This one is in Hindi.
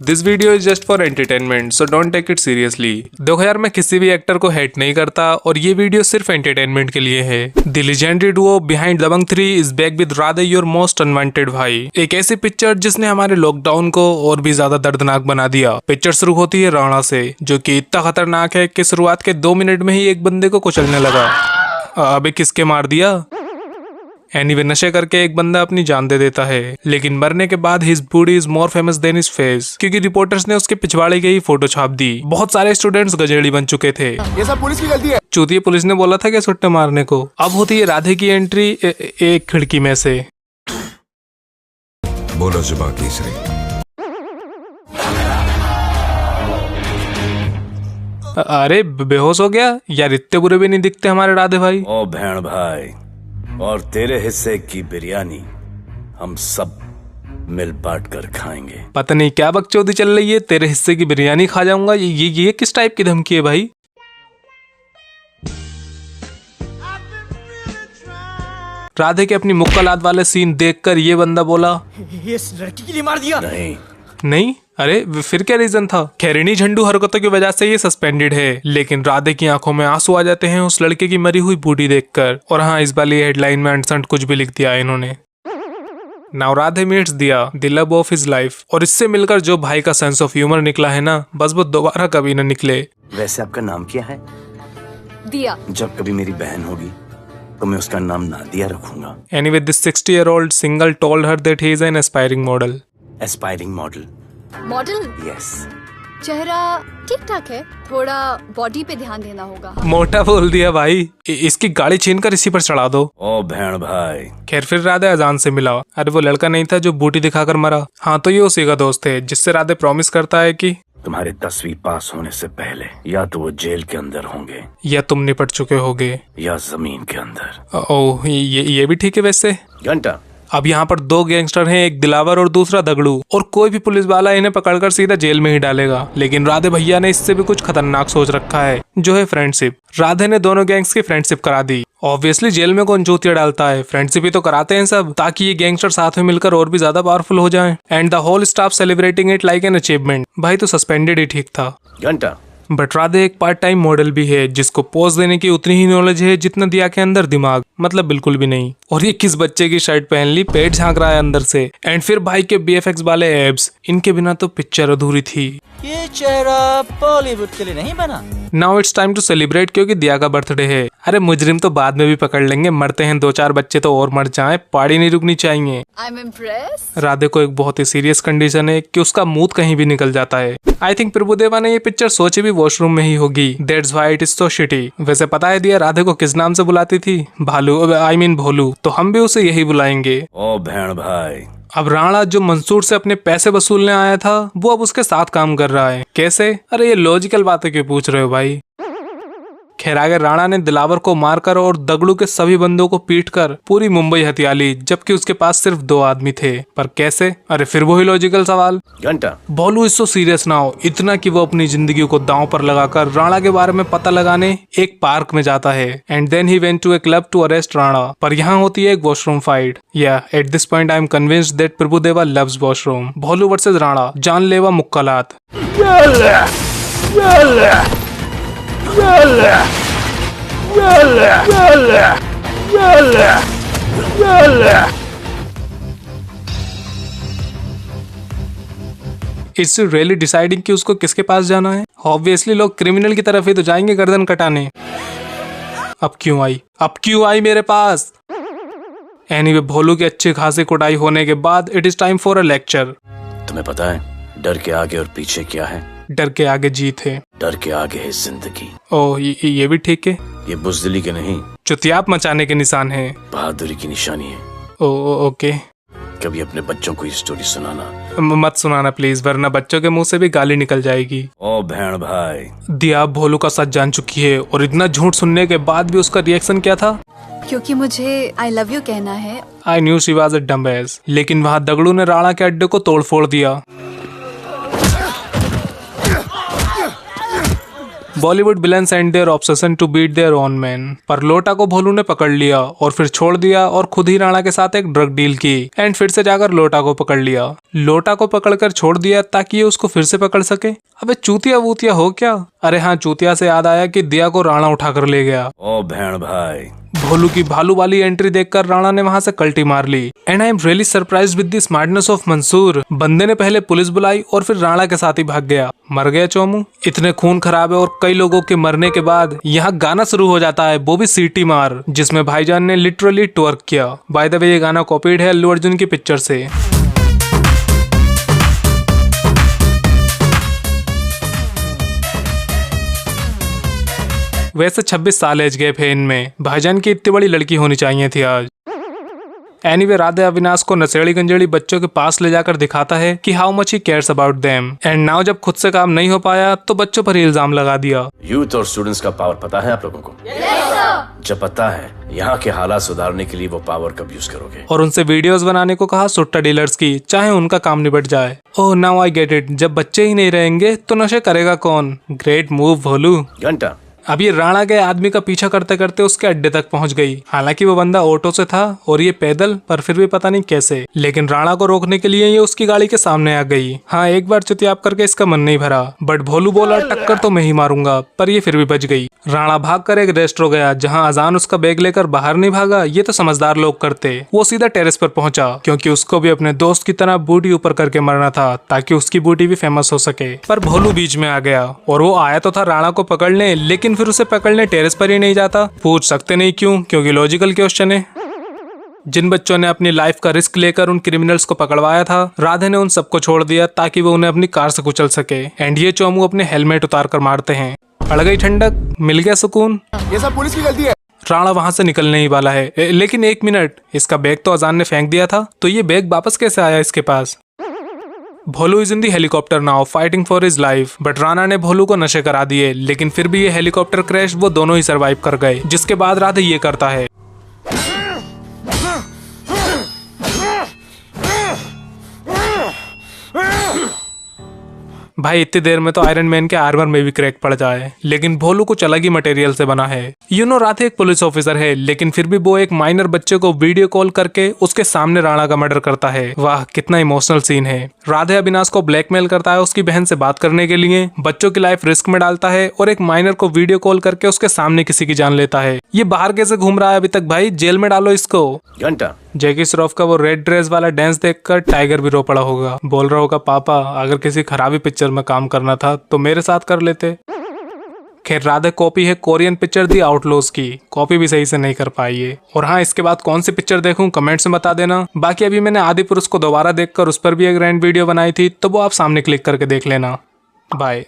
This video is just for entertainment, so don't take it seriously. देखो यार, मैं किसी भी एक्टर को हेट नहीं करता और ये वीडियो सिर्फ एंटरटेनमेंट के लिए है। The legendary duo behind Dabangg 3 is back with Radhe your most unwanted bhai. एक ऐसी पिक्चर जिसने हमारे लॉकडाउन को और भी ज्यादा दर्दनाक बना दिया। पिक्चर शुरू होती है राणा से, जो कि इतना खतरनाक है कि शुरुआत के 2 मिनट में ही एक बंदे को कुचलने लगा। अबे किसके मार दिया? एनीवे, नशे करके एक बंदा अपनी जान दे देता है, लेकिन मरने के बाद his body is more famous than his face, क्योंकि रिपोर्टर्स ने उसके पिछवाड़े की ही फोटो छाप दी। बहुत सारे स्टूडेंट्स गजेड़ी बन चुके थे। ये सब पुलिस की गलती है। चूतिया पुलिस ने बोला था कि सुट्टे मारने को। अब होती है राधे की एंट्री एक खिड़की में से। बोलो जुबा केसरी। अरे बेहोश हो गया यार, इतने बुरे भी नहीं दिखते हमारे राधे भाई। ओ बहन भाई, और तेरे हिस्से की बिरयानी हम सब मिल बांट कर खाएंगे। पता नहीं क्या बकचोदी चल रही है, तेरे हिस्से की बिरयानी खा जाऊंगा। ये किस टाइप की धमकी है भाई? राधे के अपनी मुक्कालात वाले सीन देखकर ये बंदा बोला, इस लड़की के लिए मार दिया। नहीं। अरे फिर क्या रीजन था? खैरिनी झंडू हरकतों की वजह से ये सस्पेंडेड है, लेकिन राधे की आंखों में आंसू आ जाते हैं उस लड़के की मरी हुई बूटी देखकर। और हाँ, इस वाली हेडलाइन में अनसंट कुछ भी लिख दिया है इन्होंने। नाउ राधे मीट्स दिया, the love of his life. और इससे मिलकर जो भाई का सेंस ऑफ ह्यूमर निकला है ना, बस वो दोबारा कभी न निकले। वैसे आपका नाम क्या है? दिया। जब कभी मेरी बहन होगी तो मैं उसका नाम नादिया रखूंगा। Anyway, this 60-year-old single told her that he is an aspiring model. Aspiring model? Model? Yes. चेहरा ठीक ठाक है, थोड़ा बॉडी पे ध्यान देना होगा। मोटा बोल दिया भाई। इसकी गाड़ी छीन कर इसी पर चढ़ा दो। ओ बहन भाई। खैर, फिर राधे अजान से मिला। अरे वो लड़का नहीं था जो बूटी दिखाकर मरा? हाँ, तो ये उसी का दोस्त है, जिससे राधे प्रॉमिस करता है कि तुम्हारे 10वीं पास होने से पहले या तो वो जेल के अंदर होंगे, या तुम निपट चुके होगे, या जमीन के अंदर। ओह, ये भी ठीक है वैसे। घंटा। अब यहाँ पर 2 गैंगस्टर हैं, एक दिलावर और दूसरा दगड़ू, और कोई भी पुलिस वाला इन्हें पकड़कर सीधा जेल में ही डालेगा। लेकिन राधे भैया ने इससे भी कुछ खतरनाक सोच रखा है, जो है फ्रेंडशिप। राधे ने दोनों गैंग्स की फ्रेंडशिप करा दी। ऑब्वियसली जेल में कौन जूतियां डालता है, फ्रेंडशिप ही तो कराते हैं सब, ताकि ये गैंगस्टर साथ में मिलकर और भी ज्यादा पावरफुल हो जाएं। And the whole staff celebrating it like an achievement. भाई तो सस्पेंडेड ही ठीक था। घंटा। बट राधे एक पार्ट टाइम मॉडल भी है, जिसको पोज देने की उतनी ही नॉलेज है जितना दिया के अंदर दिमाग, मतलब बिल्कुल भी नहीं। और ये किस बच्चे की शर्ट पहन ली, पेट झांक रहा है अंदर से। एंड फिर भाई के BFX वाले एब्स, इनके बिना तो पिक्चर अधूरी थी। ये चेहरा बॉलीवुड के लिए नहीं बना। Now it's time to celebrate, क्योंकि दिया का बर्थडे है। अरे मुजरिम तो बाद में भी पकड़ लेंगे, मरते हैं 2-4 बच्चे तो और मर जाएं, पार्टी नहीं रुकनी चाहिए। I am impressed. राधे को एक बहुत ही सीरियस कंडीशन है कि उसका मूड कहीं भी निकल जाता है। आई थिंक प्रभुदेवा ने ये पिक्चर सोची भी वॉशरूम में ही होगी। That's why it is so shitty. वैसे पता है दिया राधे को किस नाम से बुलाती थी? भालू, आई मीन भोलू। तो हम भी उसे यही बुलाएंगे। ओ बहन भाई। अब राणा, जो मंसूर से अपने पैसे वसूलने आया था, वो अब उसके साथ काम कर रहा है। कैसे? अरे ये लॉजिकल बातें क्यों पूछ रहे हो भाई? खैर, आगे राणा ने दिलावर को मारकर और दगड़ू के सभी बंदों को पीटकर पूरी मुंबई हथिया ली, जबकि उसके पास सिर्फ 2 आदमी थे। पर कैसे? अरे फिर वही लॉजिकल सवाल। घंटा। भोलू इससे सीरियस ना हो, इतना कि वो अपनी जिंदगी को दांव पर लगाकर राणा के बारे में पता लगाने एक पार्क में जाता है। And then he went to a club to arrest Rana. पर यहाँ होती है एक वॉशरूम फाइट। या at this point I am convinced that Prabhu Deva loves washroom. Bholu versus Rana, जानलेवा मुक्कालात। इट्स रियली डिसाइडिंग कि उसको किसके पास जाना है। ऑब्वियसली लोग क्रिमिनल की तरफ ही तो जाएंगे गर्दन कटाने। अब क्यों आई मेरे पास? एनीवे, भोलू की अच्छी खासी कुटाई होने के बाद it is time for a lecture. तुम्हें पता है डर के आगे और पीछे क्या है? डर के आगे जीत है। डर के आगे है जिंदगी। ओह, ये भी ठीक है। ये बुजदिली के नहीं, चुतियाप मचाने के निशान है। बहादुरी की निशानी है। ओके। कभी अपने बच्चों को ये स्टोरी सुनाना। मत सुनाना प्लीज, वरना बच्चों के मुंह से भी गाली निकल जाएगी। ओ बहन भाई। दिया भोलू का सच जान चुकी है, और इतना झूठ सुनने के बाद भी उसका रिएक्शन क्या था? क्योंकि मुझे आई लव यू कहना है। I knew she was a dumbass. लेकिन वहाँ दगड़ू ने राणा के अड्डे को तोड़ फोड़ दिया। Bollywood villains and their obsession to beat their own man. पर लोटा को भोलू ने पकड़ लिया और फिर छोड़ दिया और खुद ही राणा के साथ एक ड्रग डील की एंड फिर से जाकर लोटा को पकड़ लिया। लोटा को पकड़कर छोड़ दिया ताकि ये उसको फिर से पकड़ सके। अबे चूतिया वूतिया हो क्या? अरे हाँ, चूतिया से याद आया कि दिया को राणा उठाकर ले गया। ओ भेड़ भाई, भोलू की भालू वाली एंट्री देखकर राणा ने वहां से कल्टी मार ली। And I am really surprised with the smartness of Mansoor. बंदे ने पहले पुलिस बुलाई और फिर राणा के साथ ही भाग गया। मर गया चोमू। इतने खून खराब है और कई लोगों के मरने के बाद यहाँ गाना शुरू हो जाता है, वो भी सीटी मार, जिसमें भाईजान ने लिटरली ट्वर्क किया। बाय द वे ये गाना कॉपीड है अल्लू अर्जुन की पिक्चर से। वैसे 26 साल एज गैप है इनमें। भाईजान की इतनी बड़ी लड़की होनी चाहिए थी आज। एनीवे, राधे अविनाश को नशेड़ी गंजेड़ी बच्चों के पास ले जाकर दिखाता है कि how much he cares about them. And now जब खुद से काम नहीं हो पाया तो बच्चों पर ही इल्जाम लगा दिया। यूथ और स्टूडेंट्स का पावर पता है आप लोगों को? जब पता है, यहाँ के हालात सुधारने के लिए वो पावर कब यूज करोगे? और उनसे वीडियोस बनाने को कहा सुट्टा डीलर्स की, चाहे उनका काम निबट जाए। ओह नाउ आई गेट इट। जब बच्चे ही नहीं रहेंगे तो नशे करेगा कौन? ग्रेट मूव भोलू। घंटा अब ये राणा के आदमी का पीछा करते करते उसके अड्डे तक पहुंच गई। हालांकि वो बंदा ऑटो से था और ये पैदल, पर फिर भी पता नहीं कैसे। लेकिन राणा को रोकने के लिए ये उसकी गाड़ी के सामने आ गई। हाँ, एक बार चुतियाप करके इसका मन नहीं भरा, बट भोलू बोला टक्कर तो मैं ही मारूंगा, पर ये फिर भी बच गई। राणा भागकर एक रेस्टोरेंट गया जहाँ अजान उसका बैग लेकर बाहर नहीं भागा, ये तो समझदार लोग करते। वो सीधा टेरेस पर पहुंचा क्योंकि उसको भी अपने दोस्त की तरह बूटी ऊपर करके मरना था ताकि उसकी बूटी भी फेमस हो सके। पर भोलू बीच में आ गया और वो आया तो था राणा को पकड़ने, लेकिन फिर उसे पकड़ने टेरेस पर ही नहीं जाता। पूछ सकते नहीं क्यों, क्योंकि लॉजिकल क्वेश्चन है। जिन बच्चों ने अपनी लाइफ का रिस्क लेकर उन क्रिमिनल्स को पकड़वाया था, राधे ने उन सबको छोड़ दिया ताकि वो उन्हें अपनी कार से कुचल सके। एंड ये चोमू अपने हेलमेट उतार कर मारते हैं। अड़ गई ठंडक, मिल गया सुकून। ये सब पुलिस की गलती है। राणा वहां से निकलने ही वाला है, लेकिन एक मिनट, इसका बैग तो अजान ने फेंक दिया था, तो ये बैग वापस कैसे आया इसके पास? Bholu is in the helicopter now fighting for his life. But Rana ने भोलू को नशे करा दिए, लेकिन फिर भी ये हेलीकॉप्टर क्रैश वो दोनों ही सरवाइव कर गए। जिसके बाद राधे ये करता है। भाई इतनी देर में तो आयरन मैन के आर्मर में भी क्रैक पड़ जाए, लेकिन भोलू कुछ अलग ही मटेरियल से बना है। राधे एक पुलिस ऑफिसर है, लेकिन फिर भी वो एक माइनर बच्चे को वीडियो कॉल करके उसके सामने राणा का मर्डर करता है। वाह, कितना इमोशनल सीन है। राधे अविनाश को ब्लैकमेल करता है उसकी बहन से बात करने के लिए, बच्चों की लाइफ रिस्क में डालता है और एक माइनर को वीडियो कॉल करके उसके सामने किसी की जान लेता है। ये बाहर कैसे घूम रहा है अभी तक? भाई जेल में डालो इसको। घंटा जैकी श्रॉफ का वो रेड ड्रेस वाला डांस देखकर टाइगर भी रो पड़ा होगा। बोल रहा होगा, पापा अगर किसी खराबी पिक्चर में काम करना था तो मेरे साथ कर लेते। खैर, राधे कॉपी है कोरियन पिक्चर दी आउटलॉज की, कॉपी भी सही से नहीं कर पाई है। और हाँ, इसके बाद कौन सी पिक्चर देखूं कमेंट्स में बता देना। बाकी अभी मैंने आदि पुरुष को दोबारा देखकर उस पर भी एक ग्रैंड वीडियो बनाई थी, तो वो आप सामने क्लिक करके देख लेना। बाय।